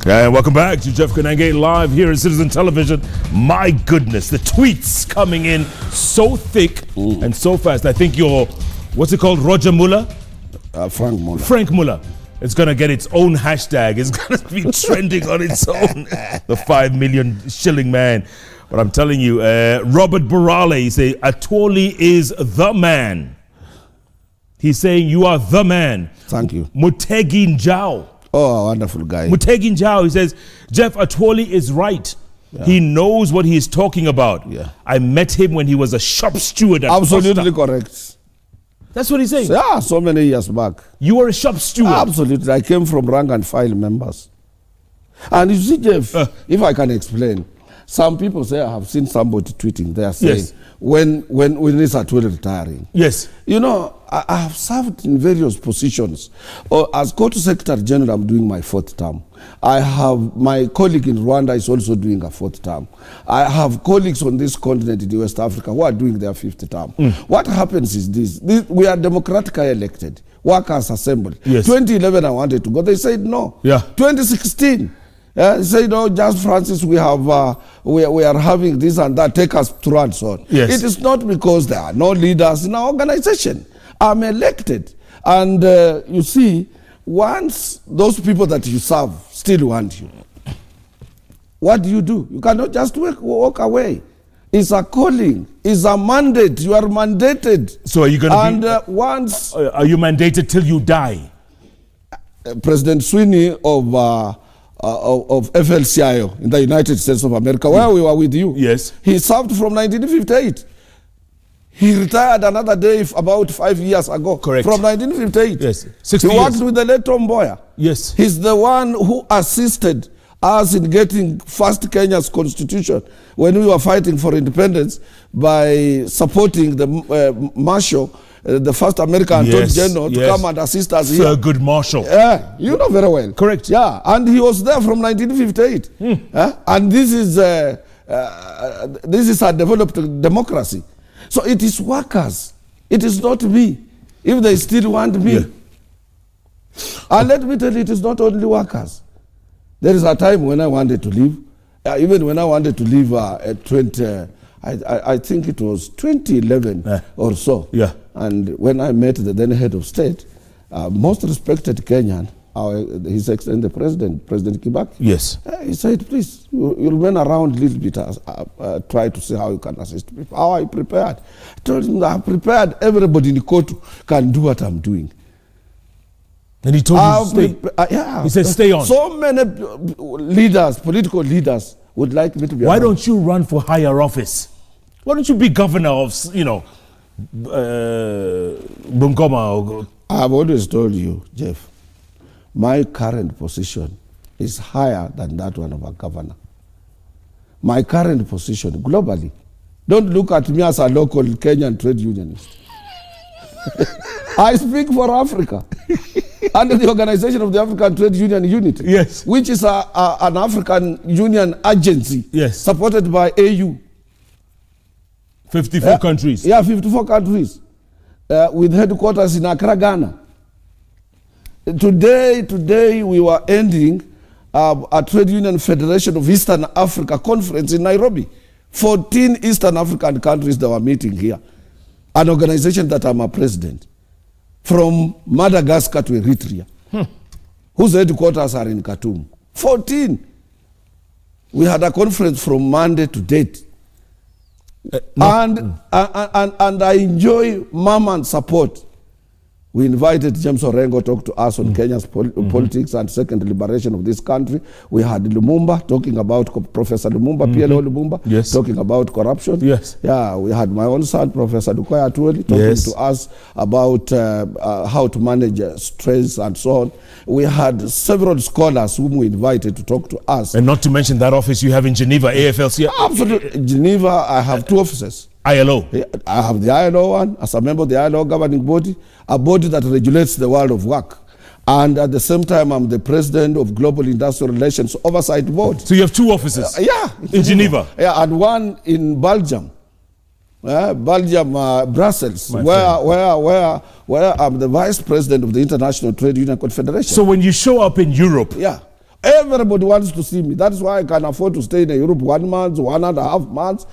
And welcome back to Jeff Kanangate live here at Citizen Television. My goodness, the tweets coming in so thick and so fast. I think your, what's it called, Roger Muller? Frank Muller. Frank Muller. It's going to get its own hashtag. It's going to be trending on its own. The 5 million shilling man. But I'm telling you, Robert Burale, he say, Atwoli is the man. He's saying you are the man. Thank you. Mutegi Njau. Oh, a wonderful guy. Mutegi Njau, he says, Jeff, Atwoli is right. Yeah. He knows what he is talking about. Yeah. I met him when he was a shop steward at Absolutely Costa. Correct. That's what he's saying. Yeah, so many years back. You were a shop steward. Absolutely. I came from rank and file members. And you see, Jeff, if I can explain, some people say I have seen somebody tweeting. They are saying, yes, when is Atwoli retiring? Yes. You know, I have served in various positions. As Court Secretary General, I'm doing my 4th term. I have my colleague in Rwanda is also doing a 4th term. I have colleagues on this continent in West Africa who are doing their 5th term. What happens is this, we are democratically elected. Workers assembled. Yes. 2011 I wanted to go. They said no. Yeah. 2016. They say, no, just Francis, we are having this and that, take us through and so on. Yes. It is not because there are no leaders in our organization. I'm elected. And you see, once those people that you serve still want you, what do? You cannot just walk away. It's a calling. It's a mandate. You are mandated. So are you going to be... once... Are you mandated till you die? President Sweeney of FLCIO in the United States of America, where we were with you. Yes. He served from 1958. He retired another day about 5 years ago. Correct. From 1958. Yes. 60 he worked with the late Tom Mboya. Yes. He's the one who assisted us in getting first Kenya's constitution when we were fighting for independence by supporting the Marshal, the first American Attorney General, to come and assist us here. Thurgood Marshall. Yeah, you know very well. Correct. Yeah, and he was there from 1958. And this is a developed democracy. So it is workers. It is not me. If they still want me. Yeah. And let me tell you, it is not only workers. There is a time when I wanted to leave. Even when I wanted to leave at I think it was 2011 or so. Yeah. And when I met the then head of state, most respected Kenyan, His Excellency the President Kibaki. Yes. He said, please, you remain around a little bit, try to see how you can assist people. How I prepared. I told him that I'm prepared. Everybody in the court can do what I'm doing. And he told you to stay? Yeah. He said, stay on. So many leaders, political leaders, would like me to be Why don't you run for higher office? Why don't you be governor of, Bungoma? I've always told you, Jeff, my current position is higher than that one of a governor. My current position globally. Don't look at me as a local Kenyan trade unionist. I speak for Africa under the Organization of the African Trade Union Unit, yes, which is an African Union agency, yes, supported by AU. 54 countries. Yeah, 54 countries, with headquarters in Accra, Ghana. Today we were ending a Trade Union Federation of Eastern Africa conference in Nairobi. 14 Eastern African countries that were meeting here. An organization that I'm a president, from Madagascar to Eritrea, whose headquarters are in Khartoum. 14. We had a conference from Monday to date. And I enjoy Maman support. We invited James Orengo to talk to us on Kenya's politics and second liberation of this country. We had Lumumba talking about Professor Lumumba, PLO Lumumba, yes, talking about corruption. Yes. Yeah, we had my own son, Professor Dukoya Atwoli, talking, yes, to us about how to manage stress and so on. We had several scholars whom we invited to talk to us. And not to mention that office you have in Geneva, AFLC. Absolutely. Geneva, I have 2 offices. ILO. I have the ILO one, as a member of the ILO governing body, a body that regulates the world of work. And at the same time, I'm the president of Global Industrial Relations Oversight Board. So you have 2 offices? Yeah. In Geneva? Yeah, and one in Belgium. Brussels, where I'm the vice president of the International Trade Union Confederation. So when you show up in Europe, yeah, Everybody wants to see me. That's why I can afford to stay in Europe 1 month, 1.5 months.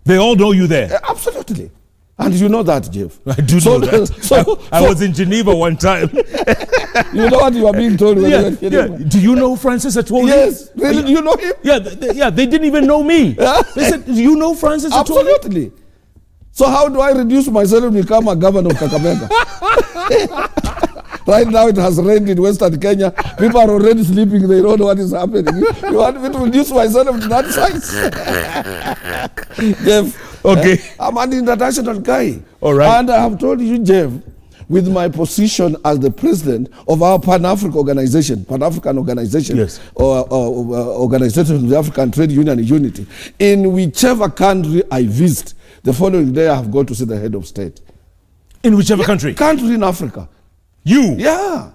They all know you there. Absolutely. And you know that, Jeff. I do know that. I was in Geneva one time. You know what you are being told? Yeah. Do you know Francis Atwoli? Yes. Really? Do you know him? Yeah, they didn't even know me. They said, do you know Francis Atwoli? Absolutely. So how do I reduce myself and become a governor of Kakamega? Right now it has rained in Western Kenya. People are already sleeping. They don't know what is happening. You want me to reduce myself to that size? Jeff, okay. I'm an international guy. All right. And I have told you, Jeff, with my position as the president of our Pan-African organization, yes, or Organization of the African Trade Union Unity, in whichever country I visit, the following day I have gone to see the head of state. In whichever country? Country in Africa. You? Yeah.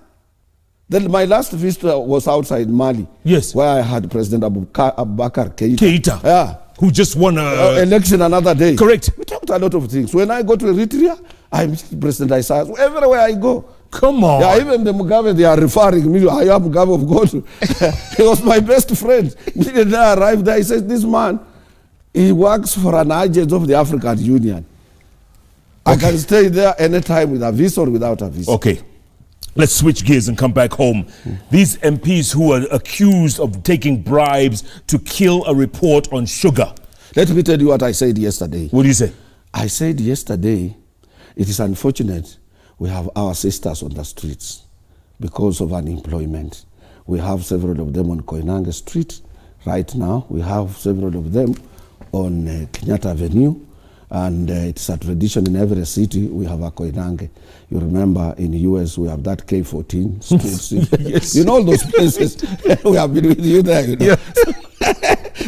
Then my last visit was outside Mali. Yes. Where I had President Abubakar Keita. Yeah. Who just won an election another day. Correct. We talked a lot of things. When I go to Eritrea, I'm President Isaias. Everywhere I go. Come on. Yeah, even the Mugabe, they are referring me. I am Mugabe of God. He was my best friend. When I arrived there, he says, this man, he works for an agent of the African Union. Okay. I can stay there anytime with a visa or without a visa. Okay. Let's switch gears and come back home. These MPs who are accused of taking bribes to kill a report on sugar. Let me tell you what I said yesterday. What did you say? I said yesterday, it is unfortunate we have our sisters on the streets because of unemployment. We have several of them on Koinange Street right now. We have several of them on Kenyatta Avenue. And it's a tradition in every city, we have a Koinange. You remember in the US, we have that K14 street. Yes. You know all those places. We have been with you there, you know. Yeah.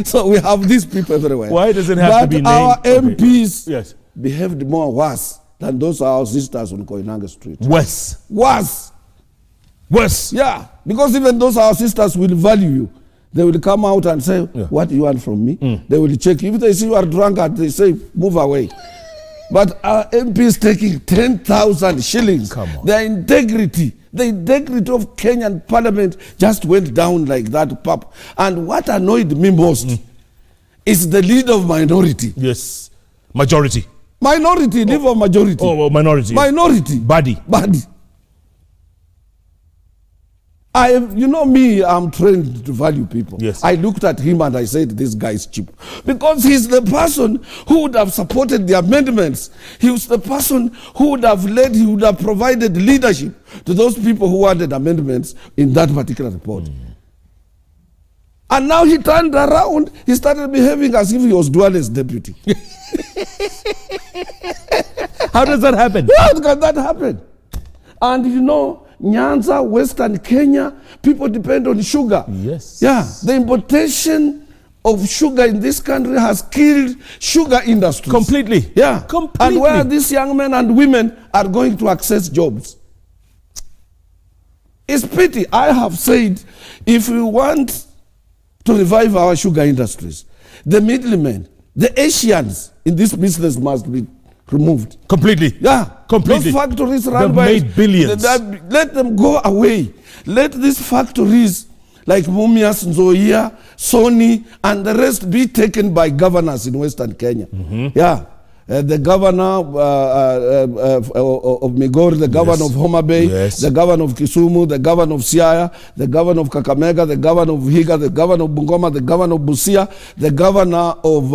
So we have these people everywhere. Why does it have to be named? But our MPs yes, behaved more worse than those our sisters on Koinange Street. Worse? Worse. Worse? Yeah. Because even those our sisters will value you. They will come out and say, what do you want from me? They will check. If they see you are drunk, they say, move away. But our MPs taking 10,000 shillings. Come on. Their integrity, the integrity of Kenyan parliament just went down like that, pop. And what annoyed me most is the leader of minority. Yes. Majority. Minority, leave of majority. Oh, minority. Minority. Body. Body. You know me, I'm trained to value people. Yes. I looked at him and I said, this guy is cheap. Because he's the person who would have supported the amendments. He was the person who would have led, he would have provided leadership to those people who wanted amendments in that particular report. And now he turned around, he started behaving as if he was Duale's deputy. How does that happen? How can that happen? And you know, Nyanza, Western Kenya, people depend on sugar. Yes. Yeah, the importation of sugar in this country has killed sugar industries. Completely. Yeah. Completely. And where these young men and women are going to access jobs. It's pity. I have said, if we want to revive our sugar industries, the middlemen, the Asians in this business must be removed. Completely. Yeah. Completely. Those factories run They've by... made billions. Let them go away. Let these factories like Mumias, Nzoia, Sony, and the rest be taken by governors in Western Kenya. Yeah. The governor of Migori, the governor of Homa Bay, the governor of Kisumu, the governor of Siaya, the governor of Kakamega, the governor of Higa, the governor of Bungoma, the governor of Busia, the governor of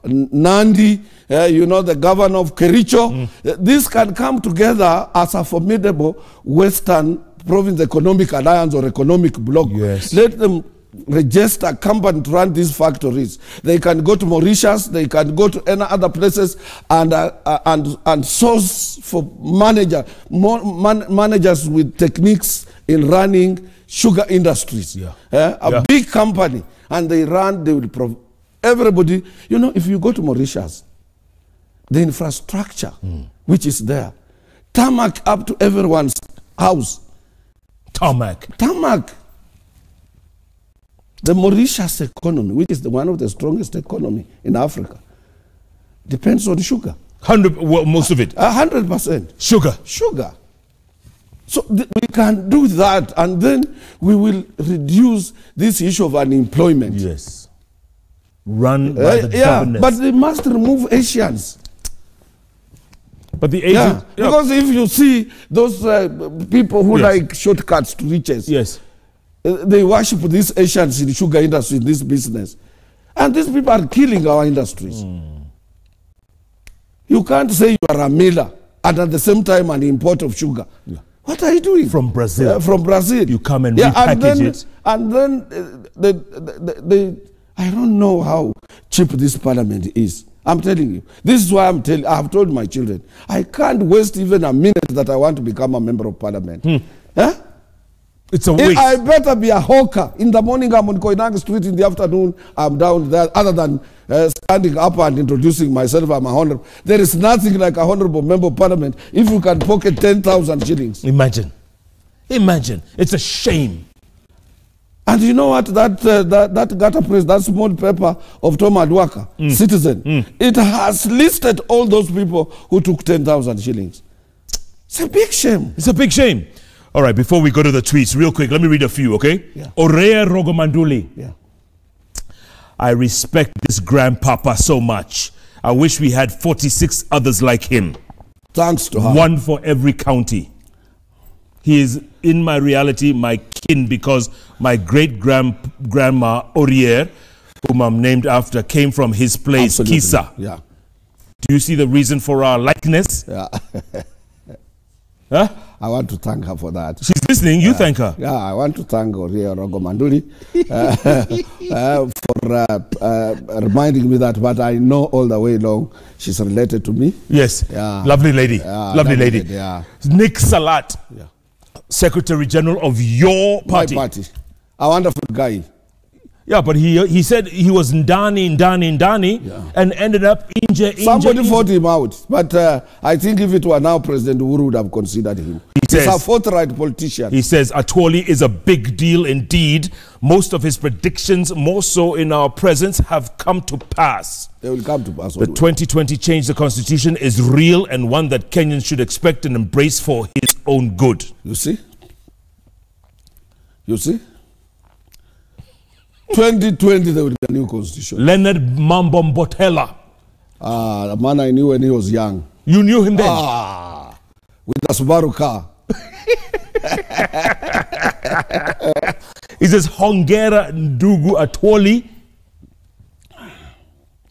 Nandi, you know, the governor of Kericho. This can come together as a formidable Western Province Economic Alliance or economic bloc. Let them register a company to run these factories. They can go to Mauritius, they can go to any other places and source for managers with techniques in running sugar industries. A big company, and they will everybody, you know, if you go to Mauritius, the infrastructure which is there, tarmac up to everyone's house. Tarmac. The Mauritius economy, which is one of the strongest economy in Africa, depends on sugar. 100, well, most of it. 100%. Sugar. Sugar. So we can do that, and then we will reduce this issue of unemployment. Yes. Run by the governors. But they must remove Asians. But the Asians... Because if you see those people who like shortcuts to riches, they worship these Asians in the sugar industry, in this business. And these people are killing our industries. You can't say you are a miller and at the same time an import of sugar. What are you doing? From Brazil. From Brazil. You come and repackage it. And then I don't know how cheap this parliament is. I'm telling you. This is why I have told my children, I can't waste even a minute that I want to become a member of parliament. It's a waste. I better be a hawker. In the morning, I'm on Koinange Street. In the afternoon, I'm down there. Other than standing up and introducing myself, I'm a honorable. There is nothing like a honorable member of parliament if you can pocket 10,000 shillings. Imagine. Imagine. It's a shame. And you know what? That Gata Press, that small paper of Tom Adwaka, Citizen, it has listed all those people who took 10,000 shillings. It's a big shame. It's a big shame. All right, before we go to the tweets, real quick, let me read a few, okay? Orea Rogomanduli. I respect this grandpapa so much. I wish we had 46 others like him. Thanks to her. One for every county. He is, in my reality, my kin, because my great-grandma Orier, whom I'm named after, came from his place, Kisa. Do you see the reason for our likeness? I want to thank her for that. She's listening. You thank her. Yeah, I want to thank Oria Rogomanduli for reminding me that, but I know all the way long she's related to me. Yes. Lovely lady. Lovely lady. Nick Salat, Secretary General of your party. My party. A wonderful guy. Yeah, but he said he was Ndani, and ended up Somebody fought him out. But I think if it were now, President Uhuru would have considered him. He's a forthright politician. He says Atwoli is a big deal indeed. Most of his predictions, more so in our presence, have come to pass. They will come to pass. The 2020 change the constitution is real and one that Kenyans should expect and embrace for his own good. You see? You see? 2020, there will be a new constitution. Leonard Mambo Mbotela. The man I knew when he was young. You knew him then? With a Subaru car. He says, Hongera Ndugu Atwoli,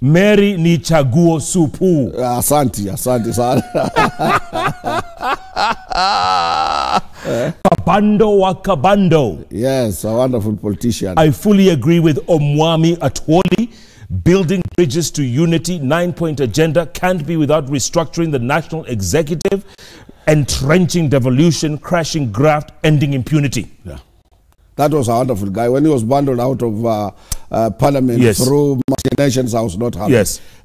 Mary ni chaguo supu. Asante sana. Kabando wa Kabando. Yes, a wonderful politician. I fully agree with Omwami Atwoli. Building bridges to unity, 9-point agenda can't be without restructuring the national executive, entrenching devolution, crashing graft, ending impunity. That was a wonderful guy. When he was bundled out of parliament through machinations, I was not happy.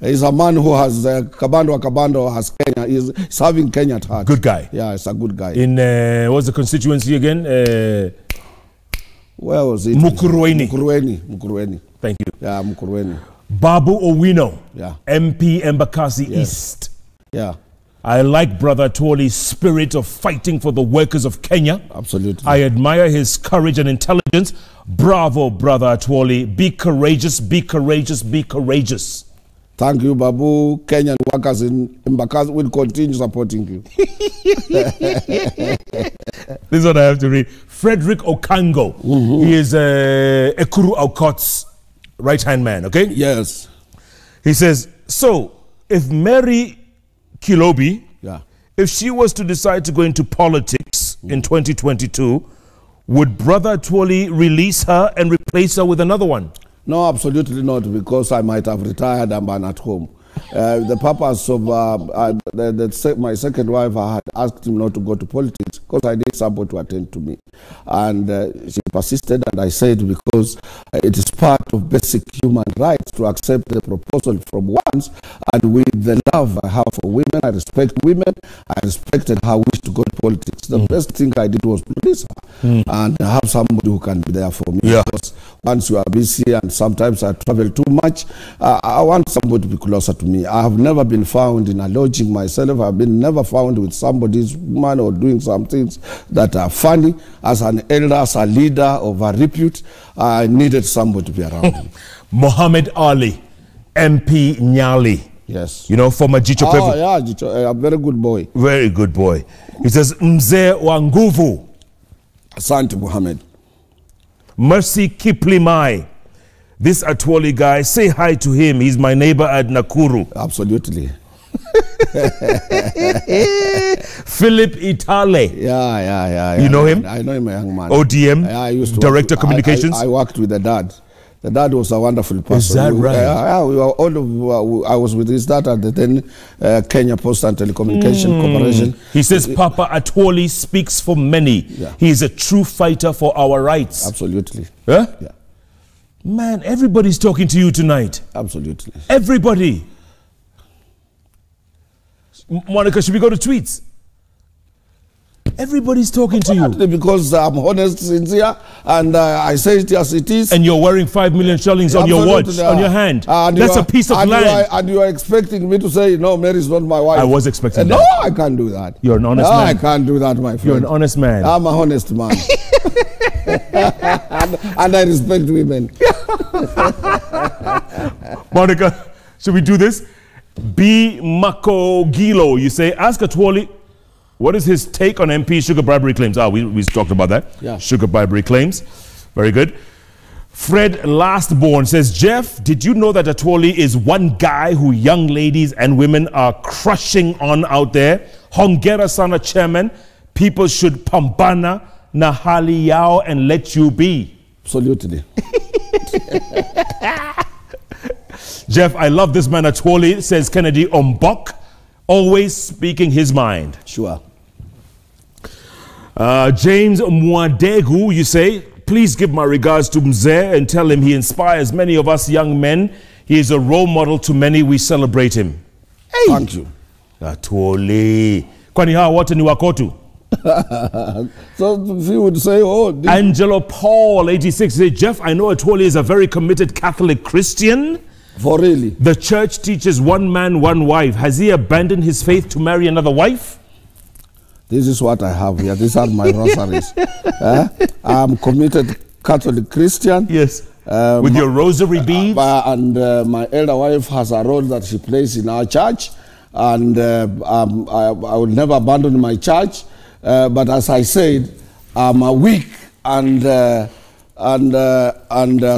He's a man who has Kabando has Kenya. He's serving Kenya at heart. Good guy. Yeah, he's a good guy. In what's the constituency again? Where was it? Mukurweni. Thank you. Yeah, Mukurweni. Babu Owino. MP Embakasi East. I like Brother Atwoli's spirit of fighting for the workers of Kenya. Absolutely. I admire his courage and intelligence. Bravo, Brother Atwoli. Be courageous, be courageous, be courageous. Thank you, Babu. Kenyan workers in Embakasi will continue supporting you. This is what I have to read. Frederick Okango. He is Ekuru Aukot's right-hand man, okay? Yes. He says, so, if Mary Kilobi, if she was to decide to go into politics in 2022, would Brother Atwoli release her and replace her with another one? No, absolutely not, because I might have retired and been at home. The purpose of my second wife, I had asked him not to go to politics because I need somebody to attend to me. And she persisted, and I said, because it is part of basic human rights to accept the proposal from once, and with the love I have for women, I respect women, I respected her wish to go to politics. The best thing I did was release her and have somebody who can be there for me. Because once you are busy and sometimes I travel too much, I want somebody to be closer to me. I have never been found in a lodging myself. I've been never found with somebody's woman or doing some things that are funny. As an elder, as a leader of a repute, I needed somebody to be around me. Muhammad Ali, MP Nyali. Yes. You know, former Jicho Pevu. Oh, yeah, Jicho, a very good boy. Very good boy. He says, Mzee Wanguvu. Asante Muhammad. Mercy Kiplimai. This Atwoli guy, say hi to him. He's my neighbor at Nakuru. Absolutely. Philip Itale. Yeah. You know him? I know him, a young man. ODM, I used to Director Communications. I worked with the dad. The dad was a wonderful person. Is that right? We were I was with his dad at the then Kenya Post and Telecommunication Corporation. He says Papa Atwoli speaks for many. Yeah. He is a true fighter for our rights. Absolutely. Huh? Yeah. Man, everybody's talking to you tonight. Absolutely. Everybody. Monica, should we go to tweets? Everybody's talking to you. Because I'm honest, sincere, and I say it as it is. And you're wearing 5 million shillings on your watch, on your hand. That's a piece of land. And you are expecting me to say, no, Mary's not my wife. I was expecting that. No, I can't do that. You're an honest man. I can't do that, my friend. You're an honest man. I'm a honest man. and I respect women. Monica, should we do this? B. Mako Gilo, you say, ask Atwoli, what is his take on MP sugar bribery claims? We talked about that. Yeah. Sugar bribery claims. Very good. Fred Lastborn says, Jeff, did you know that Atwoli is one guy who young ladies and women are crushing on out there? Hongera Sana chairman, people should pambana na hali yao and let you be. Absolutely. Jeff, I love this man Atwoli, says Kennedy Ombok. Always speaking his mind. Sure. James Mwadegu, you say, please give my regards to Mzee and tell him he inspires many of us young men. He is a role model to many. We celebrate him. Hey. Thank you. Atwoli. Kwani hawa wote ni wakotu? So if you would say, oh. Angelo Paul, 86, say, Jeff, I know Atwoli is a very committed Catholic Christian. For really? The church teaches one man, one wife. Has he abandoned his faith to marry another wife? This is what I have here. These are my rosaries. I'm committed Catholic Christian. Yes. With your rosary beads? And my elder wife has a role that she plays in our church. And I will never abandon my church. But as I said, I'm a weak and a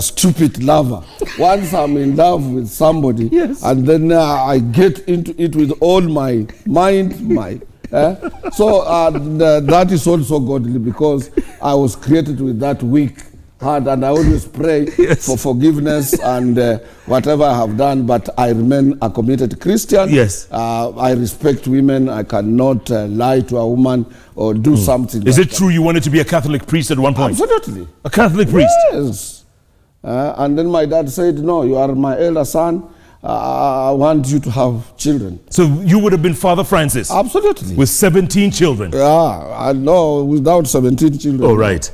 stupid lover. Once I'm in love with somebody, yes. And then I get into it with all my mind, so that is also godly, because I was created with that weak heart, and I always pray for forgiveness and whatever I have done, but I remain a committed Christian. Yes. I respect women. I cannot lie to a woman or do something. Is it true you wanted to be a Catholic priest at one point? Absolutely. A Catholic priest? Yes. And then my dad said, no, you are my elder son. I want you to have children. So you would have been Father Francis? Absolutely. With 17 children? Yeah, I know, without 17 children. Oh, right.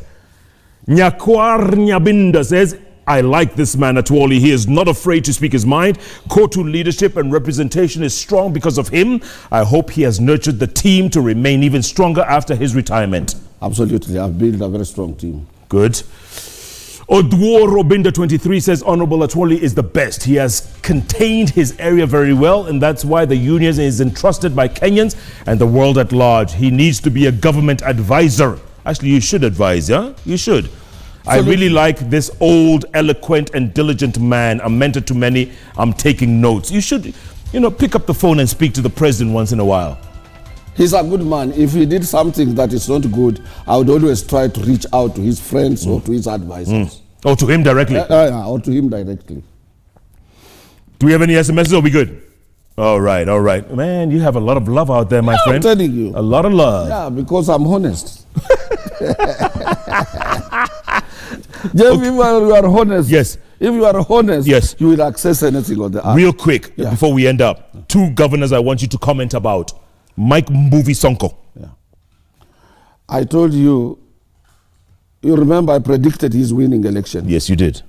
Nyakwar Nyabinda says, I like this man Atwoli. He is not afraid to speak his mind. Kotu leadership and representation is strong because of him. I hope he has nurtured the team to remain even stronger after his retirement. Absolutely. I've built a very strong team. Good. Odwo Robinda 23 says, Honorable Atwoli is the best. He has contained his area very well, and that's why the union is entrusted by Kenyans and the world at large. He needs to be a government advisor. Actually, you should advise, yeah? You should. I really like this old, eloquent, and diligent man. A mentor to many. I'm taking notes. You should, pick up the phone and speak to the president once in a while. He's a good man. If he did something that is not good, I would always try to reach out to his friends or to his advisors. Or to him directly? Or to him directly. Do we have any SMSs or are we good? All right, all right. Man, you have a lot of love out there, my friend. I'm telling you. A lot of love. Yeah, because I'm honest. Jeff, if you are honest, yes. If you are honest, yes, you will access anything on the earth. Real quick, before we end up, 2 governors I want you to comment about. Mike Mbuvi Sonko. Yeah. I told you You remember I predicted his winning election. Yes, you did.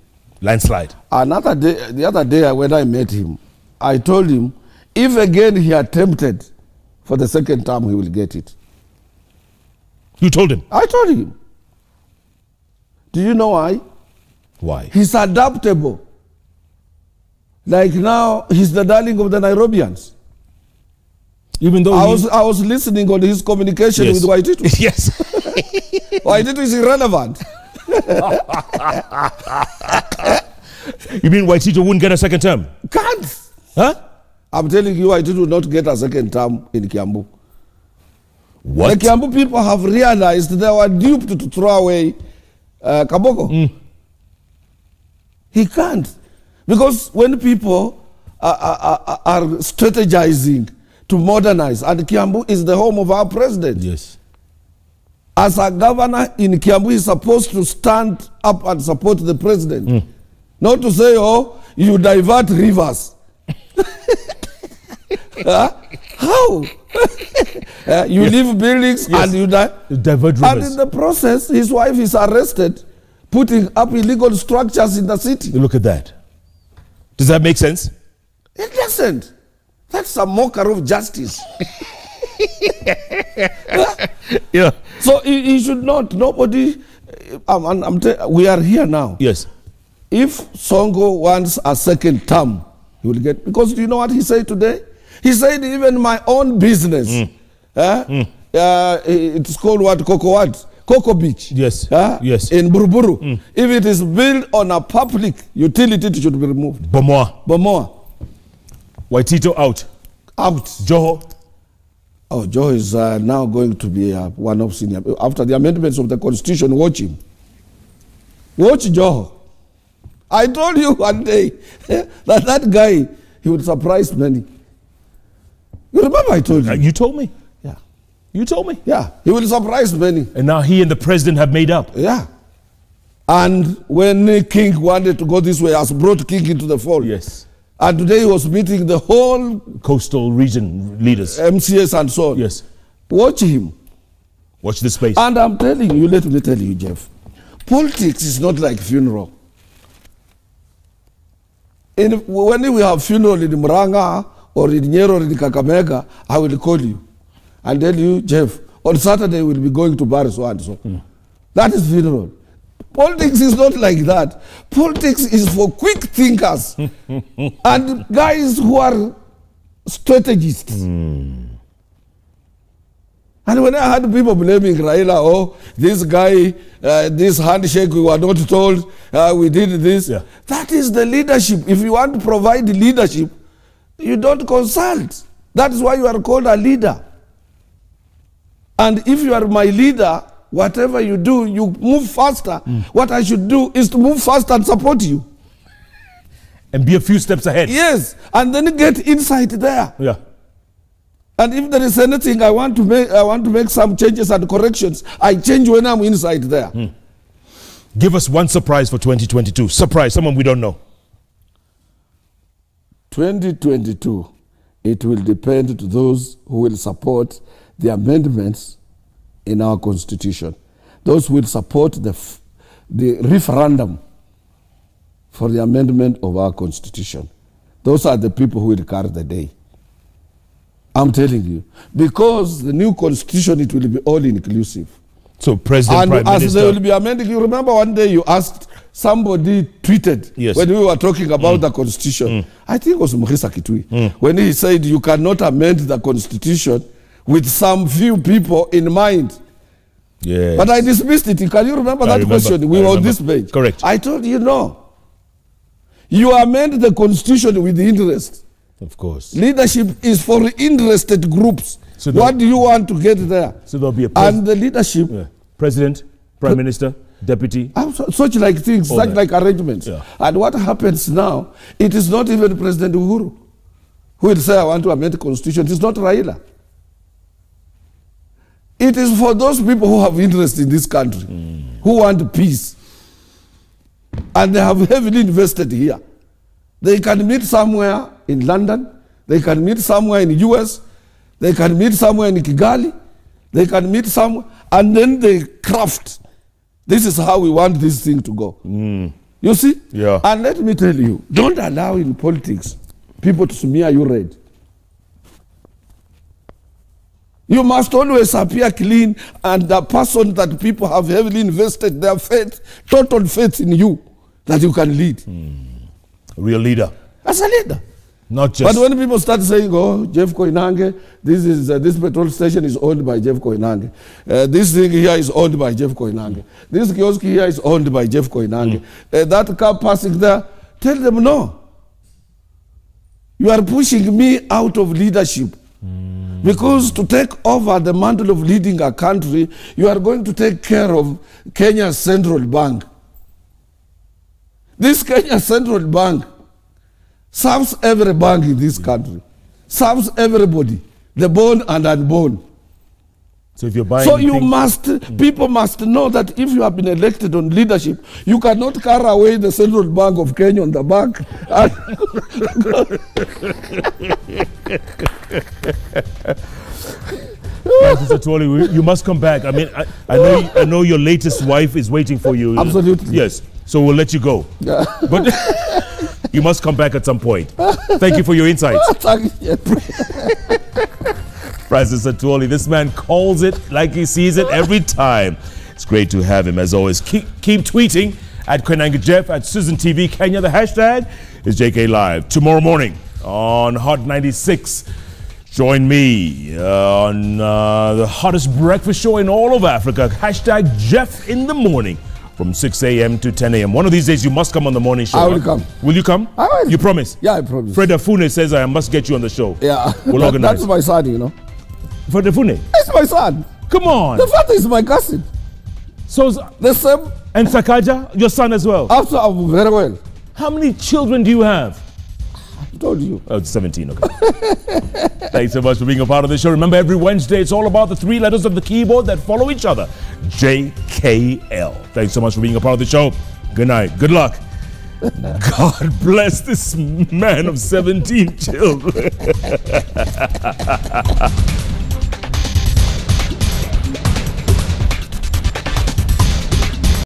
Landslide. Another day, the other day when I met him, I told him, if again he attempted for the second term, he will get it. You told him? I told him. Do you know why? Why? He's adaptable. Like now, he's the darling of the Nairobians. Even though I was listening on his communication with Waititu. Yes. Waititu is irrelevant. You mean Waititu wouldn't get a second term? Can't. Huh? I'm telling you, Waititu will not get a second term in Kiambu. What? The Kiambu people have realized they were duped to throw away Kaboko. He can't. Because when people are strategizing to modernize, and Kiambu is the home of our president. Yes. As a governor in Kiambu, he's supposed to stand up and support the president. Not to say, oh, you divert rivers. How? You leave buildings and you divert rivers. And in the process, his wife is arrested, putting up illegal structures in the city. Look at that. Does that make sense? It doesn't. That's a mocker of justice. Yeah. So he should not. Nobody. We are here now. Yes. If Sonko wants a second term, he will get. Because do you know what he said today? He said even my own business. It's called what? Cocoa Beach. Yes. Yes. In Buruburu. If it is built on a public utility, it should be removed. Bomoa. Waititu out. Out. Joho. Oh, Joho is now going to be one of senior. After the amendments of the constitution, watch him. Watch Joho. I told you one day that guy, he would surprise many. You remember I told you? You told me. Yeah. You told me. Yeah. He will surprise many. And now he and the president have made up. Yeah. And when King wanted to go this way, has brought King into the fold. Yes. And today he was meeting the whole coastal region leaders. MCS and so on. Yes. Watch him. Watch the space. And I'm telling you, let me tell you, Jeff, politics is not like funeral. When we have funeral in Muranga or in Nyero or in Kakamega, I will call you and tell you, Jeff, on Saturday we'll be going to bar so and so. That is funeral. Politics is not like that. Politics is for quick thinkers and guys who are strategists. And when I had people blaming Raila, oh, this guy, this handshake, we were not told, we did this. Yeah. That is the leadership. If you want to provide leadership, you don't consult. That is why you are called a leader. And if you are my leader, whatever you do, you move faster. What I should do is to move faster and support you. And be a few steps ahead. Yes, and then get insight there. Yeah. And if there is anything I want to make some changes and corrections, I change when I'm inside there. Give us one surprise for 2022. Surprise, someone we don't know. 2022, it will depend to those who will support the amendments in our constitution. Those who will support the referendum for the amendment of our constitution. Those are the people who will carry the day. I'm telling you. Because the new constitution, it will be all inclusive. So President, Prime Minister. As they will be amending, you remember one day you asked, somebody tweeted when we were talking about the constitution. I think it was Mkhisa Kitui. When he said you cannot amend the constitution with some few people in mind. Yes. But I dismissed it. Can you remember that question? We were on this page. Correct. I told you no. You amend the constitution with the interest. Of course. Leadership is for interested groups. So what do you want to get there? So there'll be a and the leadership. President, Prime Minister, Deputy. Such like things, such like arrangements. Yeah. And what happens now, it is not even President Uhuru who will say, I want to amend the constitution. It is not Raila. It is for those people who have interest in this country, who want peace. And they have heavily invested here. They can meet somewhere in London. They can meet somewhere in the US. They can meet somewhere in Kigali. They can meet somewhere. And then they craft This is how we want this thing to go. You see? Yeah. And let me tell you, don't allow in politics people to smear you red. You must always appear clean and the person that people have heavily invested their faith, total faith in you, that you can lead. Real leader. As a leader. Not just... But when people start saying, oh, Jeff Koinange, this petrol station is owned by Jeff Koinange. This thing here is owned by Jeff Koinange. This kiosk here is owned by Jeff Koinange. That car passing there, tell them no. You are pushing me out of leadership. Because to take over the mantle of leading a country, you are going to take care of Kenya's central bank. This Kenya Central Bank serves every bank in this country, serves everybody, the born and unborn. So if you're buying... So you must, people must know that if you have been elected on leadership, you cannot carry away the Central Bank of Kenya on the back. Mr. Atwoli, you must come back. I mean, I know your latest wife is waiting for you. Absolutely. Yes. So we'll let you go. Yeah. But you must come back at some point. Thank you for your insights. Francis Atwoli, this man calls it like he sees it every time. It's great to have him as always. Keep tweeting at Koinange Jeff, at Susan TV Kenya. The hashtag is JK Live. Tomorrow morning on Hot 96. Join me on the hottest breakfast show in all of Africa. Hashtag Jeff in the morning from 6 a.m. to 10 a.m. One of these days you must come on the morning show. I will come. Will you come? I will. You promise? Yeah, I promise. Fred Afune says I must get you on the show. Yeah. We'll organize. That's my son, you know. Fred Afune? That's my son. Come on. The father is my cousin. So the same. And Sakaja, your son as well? Absolutely, very well. How many children do you have? I told you. Oh, it's 17, okay. Thanks so much for being a part of the show. Remember, every Wednesday, it's all about the 3 letters of the keyboard that follow each other. JKL. Thanks so much for being a part of the show. Good night. Good luck. God bless this man of 17 children.